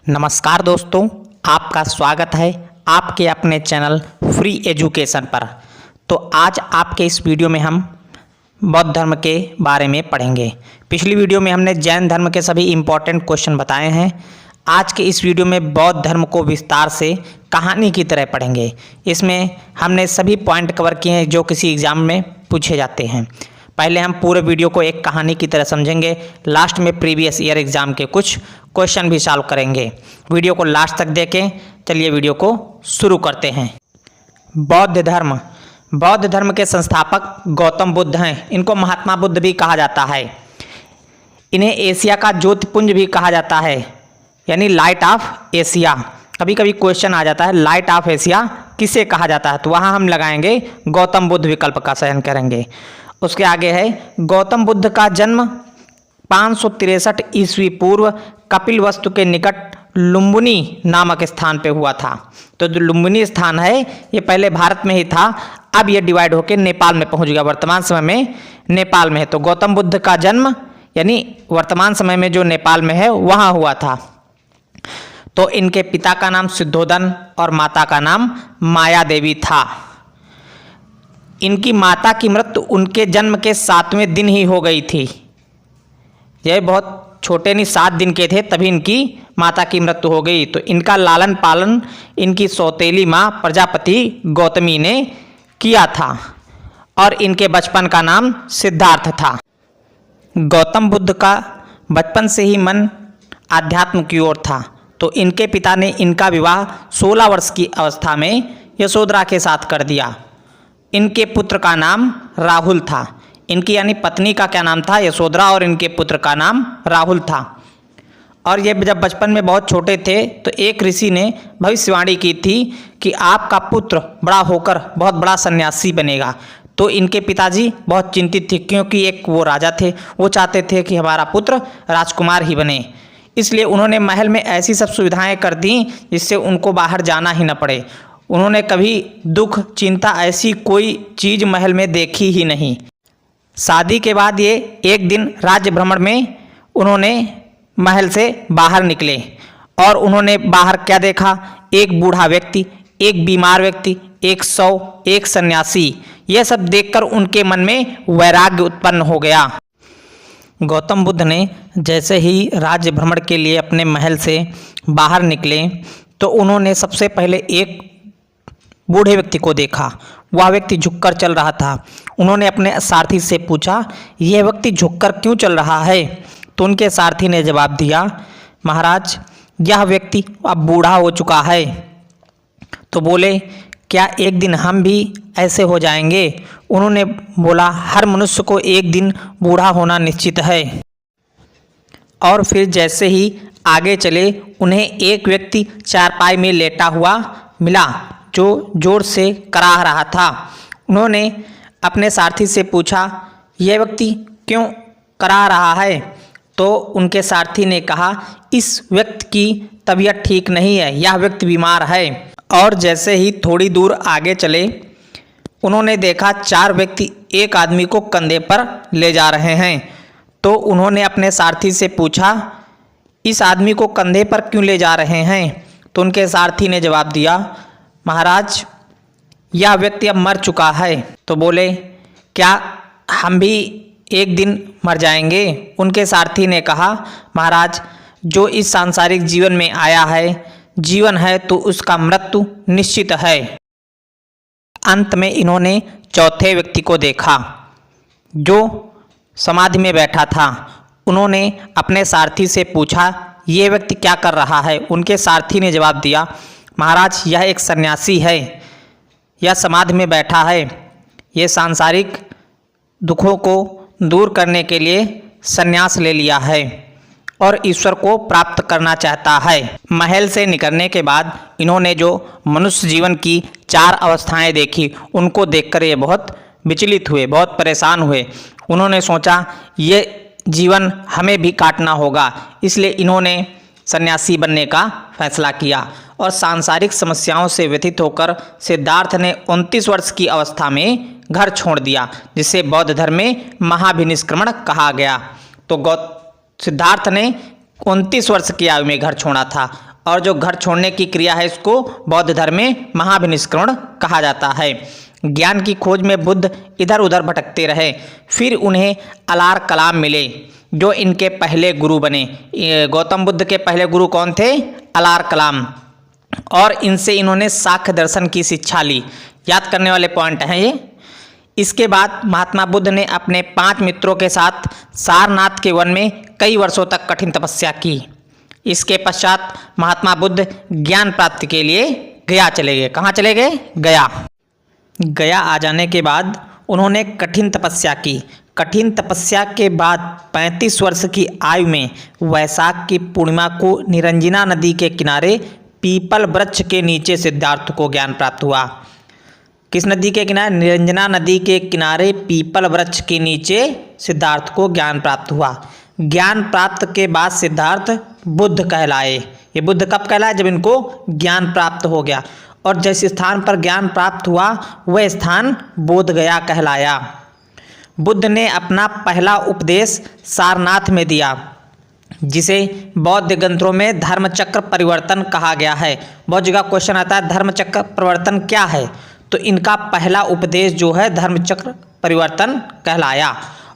नमस्कार दोस्तों, आपका स्वागत है आपके अपने चैनल फ्री एजुकेशन पर। तो आज आपके इस वीडियो में हम बौद्ध धर्म के बारे में पढ़ेंगे। पिछली वीडियो में हमने जैन धर्म के सभी इम्पोर्टेंट क्वेश्चन बताए हैं। आज के इस वीडियो में बौद्ध धर्म को विस्तार से कहानी की तरह पढ़ेंगे। इसमें हमने सभी पॉइंट कवर किए हैं जो किसी एग्जाम में पूछे जाते हैं। पहले हम पूरे वीडियो को एक कहानी की तरह समझेंगे, लास्ट में प्रीवियस ईयर एग्जाम के कुछ क्वेश्चन भी सॉल्व करेंगे। वीडियो को लास्ट तक देखें। चलिए वीडियो को शुरू करते हैं। बौद्ध धर्म के संस्थापक गौतम बुद्ध हैं। इनको महात्मा बुद्ध भी कहा जाता है। इन्हें एशिया का ज्योतिपुंज भी कहा जाता है, यानी लाइट ऑफ एशिया। कभी कभी क्वेश्चन आ जाता है लाइट ऑफ एशिया किसे कहा जाता है, तो वहाँ हम लगाएंगे गौतम बुद्ध विकल्प का चयन करेंगे। उसके आगे है गौतम बुद्ध का जन्म 563 ईस्वी पूर्व कपिलवस्तु के निकट लुम्बिनी नामक स्थान पे हुआ था। तो जो लुम्बिनी स्थान है ये पहले भारत में ही था, अब ये डिवाइड होकर नेपाल में पहुंच गया। वर्तमान समय में नेपाल में है। तो गौतम बुद्ध का जन्म यानी वर्तमान समय में जो नेपाल में है वहाँ हुआ था। तो इनके पिता का नाम सिद्धोधन और माता का नाम माया देवी था। इनकी माता की मृत्यु उनके जन्म के 7वें दिन ही हो गई थी। यह बहुत छोटे नहीं 7 दिन के थे तभी इनकी माता की मृत्यु हो गई। तो इनका लालन पालन इनकी सौतेली माँ प्रजापति गौतमी ने किया था और इनके बचपन का नाम सिद्धार्थ था। गौतम बुद्ध का बचपन से ही मन आध्यात्म की ओर था। तो इनके पिता ने इनका विवाह 16 वर्ष की अवस्था में यशोधरा के साथ कर दिया। इनके पुत्र का नाम राहुल था। इनकी यानी पत्नी का क्या नाम था? यशोधरा, और इनके पुत्र का नाम राहुल था। और ये जब बचपन में बहुत छोटे थे तो एक ऋषि ने भविष्यवाणी की थी कि आपका पुत्र बड़ा होकर बहुत बड़ा सन्यासी बनेगा। तो इनके पिताजी बहुत चिंतित थे, क्योंकि एक वो राजा थे, वो चाहते थे कि हमारा पुत्र राजकुमार ही बने। इसलिए उन्होंने महल में ऐसी सब सुविधाएं कर दी जिससे उनको बाहर जाना ही न पड़े। उन्होंने कभी दुख चिंता ऐसी कोई चीज़ महल में देखी ही नहीं। शादी के बाद ये एक दिन राज्य भ्रमण में उन्होंने महल से बाहर निकले और उन्होंने बाहर क्या देखा? एक बूढ़ा व्यक्ति, एक बीमार व्यक्ति, एक शव, एक सन्यासी। यह सब देखकर उनके मन में वैराग्य उत्पन्न हो गया। गौतम बुद्ध ने जैसे ही राज्य भ्रमण के लिए अपने महल से बाहर निकले तो उन्होंने सबसे पहले एक बूढ़े व्यक्ति को देखा। वह व्यक्ति झुककर चल रहा था। उन्होंने अपने सारथी से पूछा, यह व्यक्ति झुककर क्यों चल रहा है? तो उनके सारथी ने जवाब दिया, महाराज यह व्यक्ति अब बूढ़ा हो चुका है। तो बोले, क्या एक दिन हम भी ऐसे हो जाएंगे? उन्होंने बोला, हर मनुष्य को एक दिन बूढ़ा होना निश्चित है। और फिर जैसे ही आगे चले उन्हें एक व्यक्ति चारपाई में लेटा हुआ मिला जो जोर से कराह रहा था। उन्होंने अपने सारथी से पूछा, यह व्यक्ति क्यों कराह रहा है? तो उनके सारथी ने कहा, इस व्यक्ति की तबीयत ठीक नहीं है, यह व्यक्ति बीमार है। और जैसे ही थोड़ी दूर आगे चले उन्होंने देखा 4 व्यक्ति एक आदमी को कंधे पर ले जा रहे हैं। तो उन्होंने अपने सारथी से पूछा, इस आदमी को कंधे पर क्यों ले जा रहे हैं? तो उनके सारथी ने जवाब दिया, महाराज यह व्यक्ति अब मर चुका है। तो बोले, क्या हम भी एक दिन मर जाएंगे? उनके सारथी ने कहा, महाराज जो इस सांसारिक जीवन में आया है, जीवन है तो उसका मृत्यु निश्चित है। अंत में इन्होंने चौथे व्यक्ति को देखा जो समाधि में बैठा था। उन्होंने अपने सारथी से पूछा, ये व्यक्ति क्या कर रहा है? उनके सारथी ने जवाब दिया, महाराज यह एक सन्यासी है, यह समाधि में बैठा है। यह सांसारिक दुखों को दूर करने के लिए संन्यास ले लिया है और ईश्वर को प्राप्त करना चाहता है। महल से निकलने के बाद इन्होंने जो मनुष्य जीवन की 4 अवस्थाएं देखी उनको देखकर ये बहुत विचलित हुए, बहुत परेशान हुए। उन्होंने सोचा ये जीवन हमें भी काटना होगा, इसलिए इन्होंने सन्यासी बनने का फैसला किया और सांसारिक समस्याओं से व्यथित होकर सिद्धार्थ ने 29 वर्ष की अवस्था में घर छोड़ दिया, जिसे बौद्ध धर्म में महाभिनिष्क्रमण कहा गया। तो सिद्धार्थ ने 29 वर्ष की आयु में घर छोड़ा था और जो घर छोड़ने की क्रिया है इसको बौद्ध धर्म में महाभिनिष्क्रमण कहा जाता है। ज्ञान की खोज में बुद्ध इधर उधर भटकते रहे, फिर उन्हें अलार कलाम मिले जो इनके पहले गुरु बने। गौतम बुद्ध के पहले गुरु कौन थे? अलार कलाम। और इनसे इन्होंने सांख्य दर्शन की शिक्षा ली। याद करने वाले पॉइंट हैं ये। इसके बाद महात्मा बुद्ध ने अपने 5 मित्रों के साथ सारनाथ के वन में कई वर्षों तक कठिन तपस्या की। इसके पश्चात महात्मा बुद्ध ज्ञान प्राप्ति के लिए गया चले गए। कहाँ चले गए? गया आ जाने के बाद उन्होंने कठिन तपस्या की। कठिन तपस्या के बाद 35 वर्ष की आयु में वैशाख की पूर्णिमा को निरंजना नदी के किनारे पीपल वृक्ष के नीचे सिद्धार्थ को ज्ञान प्राप्त हुआ। किस नदी के किनारे? निरंजना नदी के किनारे पीपल वृक्ष के नीचे सिद्धार्थ को ज्ञान प्राप्त हुआ। ज्ञान प्राप्त के बाद सिद्धार्थ बुद्ध कहलाए। ये बुद्ध कब कहलाए? जब इनको ज्ञान प्राप्त हो गया। और जिस स्थान पर ज्ञान प्राप्त हुआ वह स्थान बोध गया कहलाया। बुद्ध ने अपना पहला उपदेश सारनाथ में दिया, जिसे बौद्ध ग्रंथों में धर्मचक्र परिवर्तन कहा गया है। बहुत जगह क्वेश्चन आता है धर्मचक्र परिवर्तन क्या है, तो इनका पहला उपदेश जो है धर्मचक्र परिवर्तन कहलाया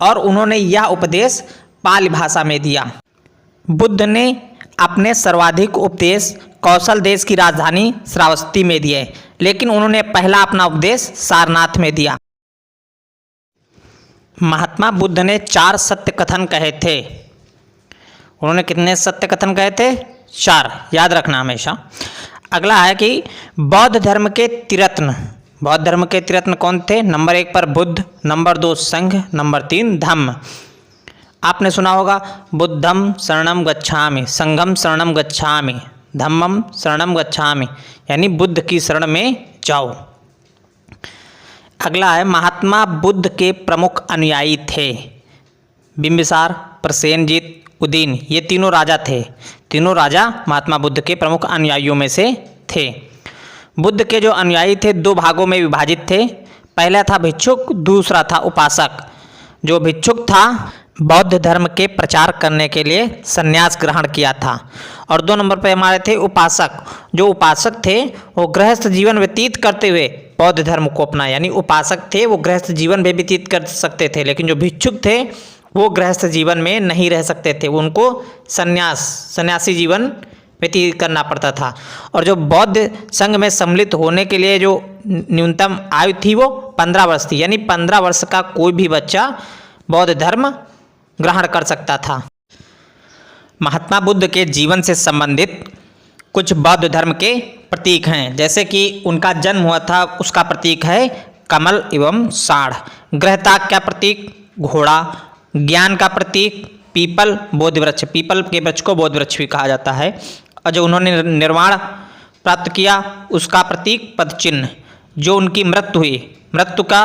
और उन्होंने यह उपदेश पाली भाषा में दिया। बुद्ध ने अपने सर्वाधिक उपदेश कौशल देश की राजधानी श्रावस्ती में दिए, लेकिन उन्होंने पहला अपना उपदेश सारनाथ में दिया। महात्मा बुद्ध ने 4 सत्य कथन कहे थे। उन्होंने कितने सत्य कथन कहे थे? 4। याद रखना हमेशा। अगला है कि बौद्ध धर्म के त्रिरत्न। बौद्ध धर्म के त्रिरत्न कौन थे? नंबर 1 पर बुद्ध, नंबर 2 संघ, नंबर 3 धम्म। आपने सुना होगा बुद्धम शरणम गच्छामि, संघम शरणम गच्छामि, धम्मम शरणम गच्छामि, यानी बुद्ध की शरण में जाओ। अगला है महात्मा बुद्ध के प्रमुख अनुयायी थे बिंबिसार, प्रसेनजीत, उदयन। ये तीनों राजा थे। तीनों राजा महात्मा बुद्ध के प्रमुख अनुयायियों में से थे। बुद्ध के जो अनुयायी थे 2 भागों में विभाजित थे। पहला था भिक्षुक, दूसरा था उपासक। जो भिक्षुक था बौद्ध धर्म के प्रचार करने के लिए संन्यास ग्रहण किया था। और 2 नंबर पर हमारे थे उपासक। जो उपासक थे वो गृहस्थ जीवन व्यतीत करते हुए बौद्ध धर्म को अपनाया। यानी उपासक थे वो गृहस्थ जीवन भी व्यतीत कर सकते थे, लेकिन जो भिक्षुक थे वो गृहस्थ जीवन में नहीं रह सकते थे। उनको सन्यासी जीवन व्यतीत करना पड़ता था। और जो बौद्ध संघ में सम्मिलित होने के लिए जो न्यूनतम आयु थी वो 15 वर्ष थी। यानी 15 वर्ष का कोई भी बच्चा बौद्ध धर्म ग्रहण कर सकता था। महात्मा बुद्ध के जीवन से संबंधित कुछ बौद्ध धर्म के प्रतीक हैं, जैसे कि उनका जन्म हुआ था उसका प्रतीक है कमल एवं साढ़। गृहता का प्रतीक घोड़ा। ज्ञान का प्रतीक पीपल, बोध वृक्ष। पीपल के वृक्ष को बोध वृक्ष भी कहा जाता है। और जो उन्होंने निर्वाण प्राप्त किया उसका प्रतीक पद चिन्ह। जो उनकी मृत्यु हुई, मृत्यु का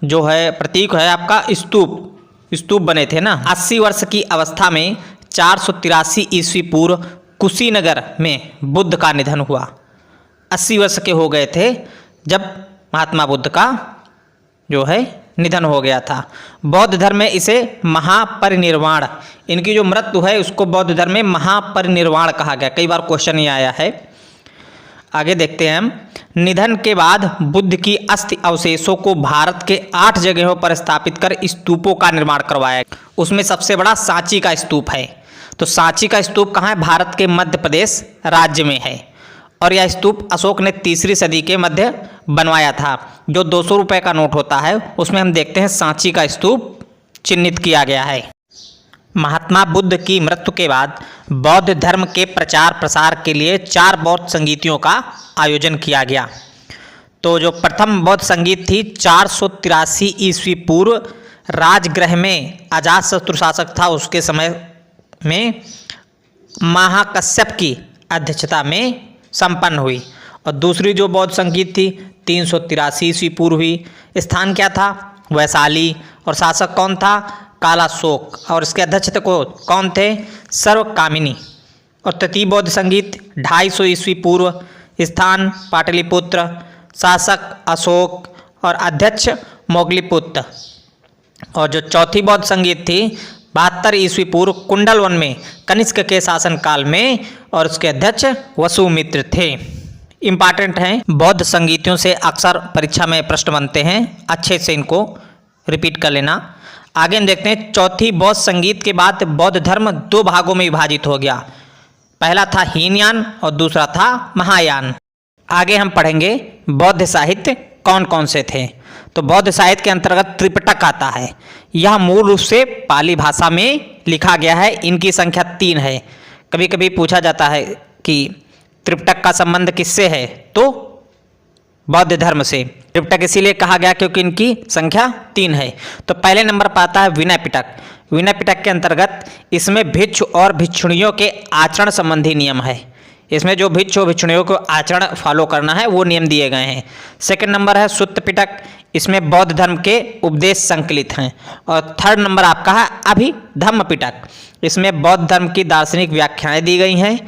जो है प्रतीक है आपका स्तूप बने थे ना। 80 वर्ष की अवस्था में 483 ईस्वी पूर्व कुशीनगर में बुद्ध का निधन हुआ। 80 वर्ष के हो गए थे जब महात्मा बुद्ध का जो है निधन हो गया था। बौद्ध धर्म में इसे महापरिनिर्वाण, इनकी जो मृत्यु है उसको बौद्ध धर्म में महापरिनिर्वाण कहा गया। कई बार क्वेश्चन ही आया है। आगे देखते हैं हम। निधन के बाद बुद्ध की अस्थि अवशेषों को भारत के 8 जगहों पर स्थापित कर स्तूपों का निर्माण करवाया। उसमें सबसे बड़ा सांची का स्तूप है। तो सांची का स्तूप कहाँ है? भारत के मध्य प्रदेश राज्य में है। और यह स्तूप अशोक ने 3री सदी के मध्य बनवाया था। जो 200 रुपये का नोट होता है उसमें हम देखते हैं सांची का स्तूप चिन्हित किया गया है। महात्मा बुद्ध की मृत्यु के बाद बौद्ध धर्म के प्रचार प्रसार के लिए 4 बौद्ध संगीतियों का आयोजन किया गया। तो जो प्रथम बौद्ध संगीत थी 483 ईस्वी पूर्व राजगृह में अजातशत्रु शासक था उसके समय में महाकश्यप की अध्यक्षता में संपन्न हुई। और दूसरी जो बौद्ध संगीत थी 383 ईस्वी पूर्व हुई। स्थान क्या था? वैशाली। और शासक कौन था? कालाशोक। और इसके अध्यक्ष को कौन थे? सर्वकामिनी। और तृतीय बौद्ध संगीत 250 ईस्वी पूर्व। स्थान पाटलिपुत्र। शासक अशोक और अध्यक्ष मोगलीपुत्र। और जो चौथी बौद्ध संगीत थी 72 ईस्वी पूर्व कुंडलवन में कनिष्क के शासनकाल में, और उसके अध्यक्ष वसुमित्र थे। इम्पॉर्टेंट हैं, बौद्ध संगीतों से अक्सर परीक्षा में प्रश्न बनते हैं, अच्छे से इनको रिपीट कर लेना। आगे हम देखते हैं, चौथी बौद्ध संगीत के बाद बौद्ध धर्म दो भागों में विभाजित हो गया। पहला था हीनयान और दूसरा था महायान। आगे हम पढ़ेंगे बौद्ध साहित्य कौन कौन से थे। तो बौद्ध साहित्य के अंतर्गत त्रिपिटक आता है। यह मूल रूप से पाली भाषा में लिखा गया है। इनकी संख्या 3 है। कभी कभी पूछा जाता है कि त्रिपिटक का संबंध किससे है, तो बौद्ध धर्म से। त्रिपिटक इसीलिए कहा गया क्योंकि इनकी संख्या 3 है। तो पहले नंबर पर आता है विनय पिटक। विनय पिटक के अंतर्गत इसमें भिक्षु और भिक्षुणियों के आचरण संबंधी नियम है। इसमें जो भिक्षु भिक्षुणियों को आचरण फॉलो करना है वो नियम दिए गए हैं। सेकंड नंबर है सुत्त पिटक। इसमें बौद्ध धर्म के उपदेश संकलित हैं। और थर्ड नंबर आपका है अभिधम्म पिटक। इसमें बौद्ध धर्म की दार्शनिक व्याख्याएं दी गई हैं।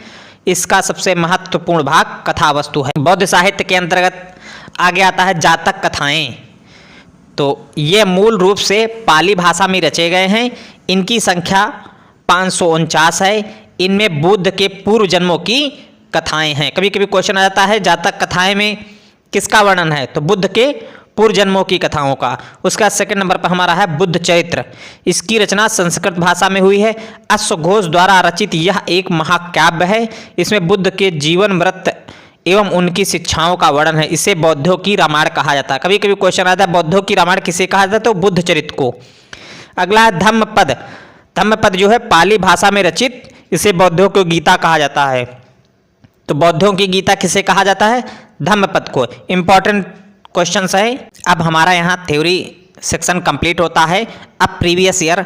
इसका सबसे महत्वपूर्ण भाग कथा वस्तु है। बौद्ध साहित्य के अंतर्गत आगे आता है जातक कथाएं। तो ये मूल रूप से पाली भाषा में रचे गए हैं। इनकी संख्या 549 है। इनमें बुद्ध के पूर्व जन्मों की कथाएं हैं। कभी कभी क्वेश्चन आ जाता है जातक कथाएं में किसका वर्णन है, तो बुद्ध के पूर्व जन्मों की कथाओं का। उसका सेकंड नंबर पर हमारा है बुद्ध चरित्र। इसकी रचना संस्कृत भाषा में हुई है। अश्वघोष द्वारा रचित यह एक महाकाव्य है। इसमें बुद्ध के जीवन व्रत एवं उनकी शिक्षाओं का वर्णन है। इसे बौद्धों की रामायण कहा जाता है। कभी कभी क्वेश्चन आता है बौद्धों की रामायण किसे कहा जाता है, तो बुद्ध चरित्र को। अगला है धम्मपद। धम्मपद जो है पाली भाषा में रचित, इसे बौद्धों को गीता कहा जाता है। तो बौद्धों की गीता किसे कहा जाता है, धम्मपद को। इंपॉर्टेंट क्वेश्चन है। अब हमारा यहाँ थ्योरी सेक्शन कंप्लीट होता है। अब प्रीवियस ईयर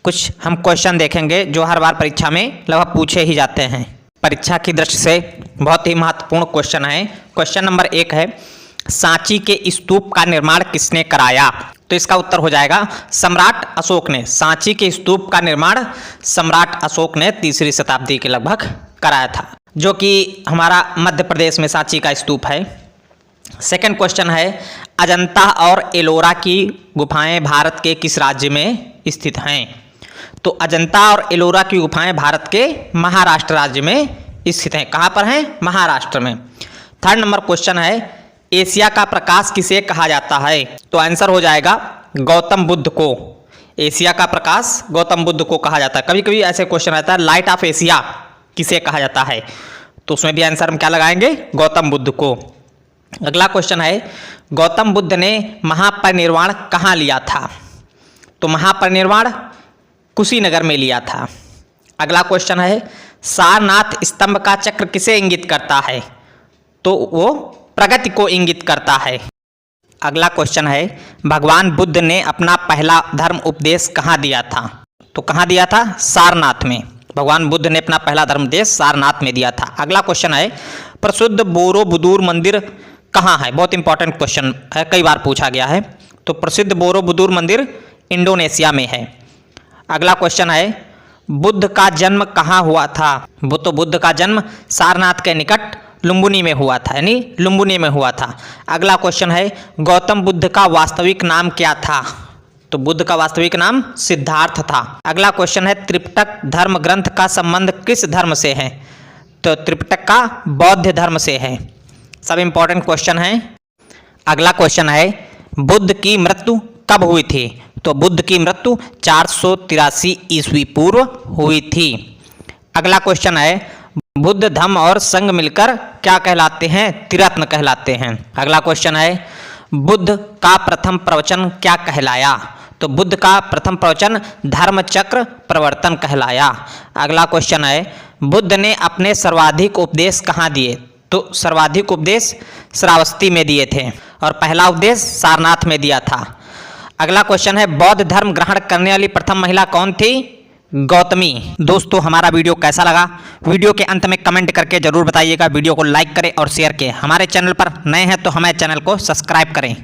कुछ हम क्वेश्चन देखेंगे जो हर बार परीक्षा में लगभग पूछे ही जाते हैं। परीक्षा की दृष्टि से बहुत ही महत्वपूर्ण क्वेश्चन है। क्वेश्चन नंबर 1 है, सांची के स्तूप का निर्माण किसने कराया। तो इसका उत्तर हो जाएगा सम्राट अशोक ने। सांची के स्तूप का निर्माण सम्राट अशोक ने 3री शताब्दी के लगभग कराया था, जो कि हमारा मध्य प्रदेश में सांची का स्तूप है। सेकंड क्वेश्चन है, अजंता और एलोरा की गुफाएं भारत के किस राज्य में स्थित हैं। तो अजंता और एलोरा की गुफाएं भारत के महाराष्ट्र राज्य में स्थित हैं। कहाँ पर हैं, महाराष्ट्र में। थर्ड नंबर क्वेश्चन है, एशिया का प्रकाश किसे कहा जाता है। तो आंसर हो जाएगा गौतम बुद्ध को। एशिया का प्रकाश गौतम बुद्ध को कहा जाता है। कभी कभी ऐसे क्वेश्चन आता है लाइट ऑफ एशिया किसे कहा जाता है, तो उसमें भी आंसर हम क्या लगाएंगे, गौतम बुद्ध को। अगला क्वेश्चन है, गौतम बुद्ध ने महापरिनिर्वाण कहाँ लिया था। तो महापरिनिर्वाण कुशीनगर में लिया था। अगला क्वेश्चन है, सारनाथ स्तंभ का चक्र किसे इंगित करता है। तो वो प्रगति को इंगित करता है। अगला क्वेश्चन है, भगवान बुद्ध ने अपना पहला धर्म उपदेश कहाँ दिया था। तो कहाँ दिया था, सारनाथ में। भगवान बुद्ध ने अपना पहला धर्म उपदेश सारनाथ में दिया था। अगला क्वेश्चन है, प्रसिद्ध बोरोबुदुर मंदिर कहाँ है। बहुत इंपॉर्टेंट क्वेश्चन है, कई बार पूछा गया है। तो प्रसिद्ध बोरोबुदुर मंदिर इंडोनेशिया में है। अगला क्वेश्चन है, बुद्ध का जन्म कहाँ हुआ था। तो बुद्ध का जन्म सारनाथ के निकट लुम्बिनी में हुआ था, यानी लुम्बिनी में हुआ था। अगला क्वेश्चन है, गौतम बुद्ध का वास्तविक नाम क्या था। तो बुद्ध का वास्तविक नाम सिद्धार्थ था। अगला क्वेश्चन है, त्रिपिटक धर्म ग्रंथ का संबंध किस धर्म से है। तो त्रिपिटक का बौद्ध धर्म से है। सब इंपॉर्टेंट क्वेश्चन है। अगला क्वेश्चन है, बुद्ध की मृत्यु कब हुई थी। तो बुद्ध की मृत्यु 483 ईस्वी पूर्व हुई थी। अगला क्वेश्चन है, बुद्ध धम्म और संघ मिलकर क्या कहलाते हैं, त्रिरत्न कहलाते हैं। अगला क्वेश्चन है, बुद्ध का प्रथम प्रवचन क्या कहलाया। तो बुद्ध का प्रथम प्रवचन धर्मचक्र प्रवर्तन कहलाया। अगला क्वेश्चन है, बुद्ध ने अपने सर्वाधिक उपदेश कहाँ दिए। तो सर्वाधिक उपदेश श्रावस्ती में दिए थे और पहला उपदेश सारनाथ में दिया था। अगला क्वेश्चन है, बौद्ध धर्म ग्रहण करने वाली प्रथम महिला कौन थी। गौतमी। दोस्तों हमारा वीडियो कैसा लगा, वीडियो के अंत में कमेंट करके जरूर बताइएगा। वीडियो को लाइक करें और शेयर करें। हमारे चैनल पर नए हैं तो हमारे चैनल को सब्सक्राइब करें।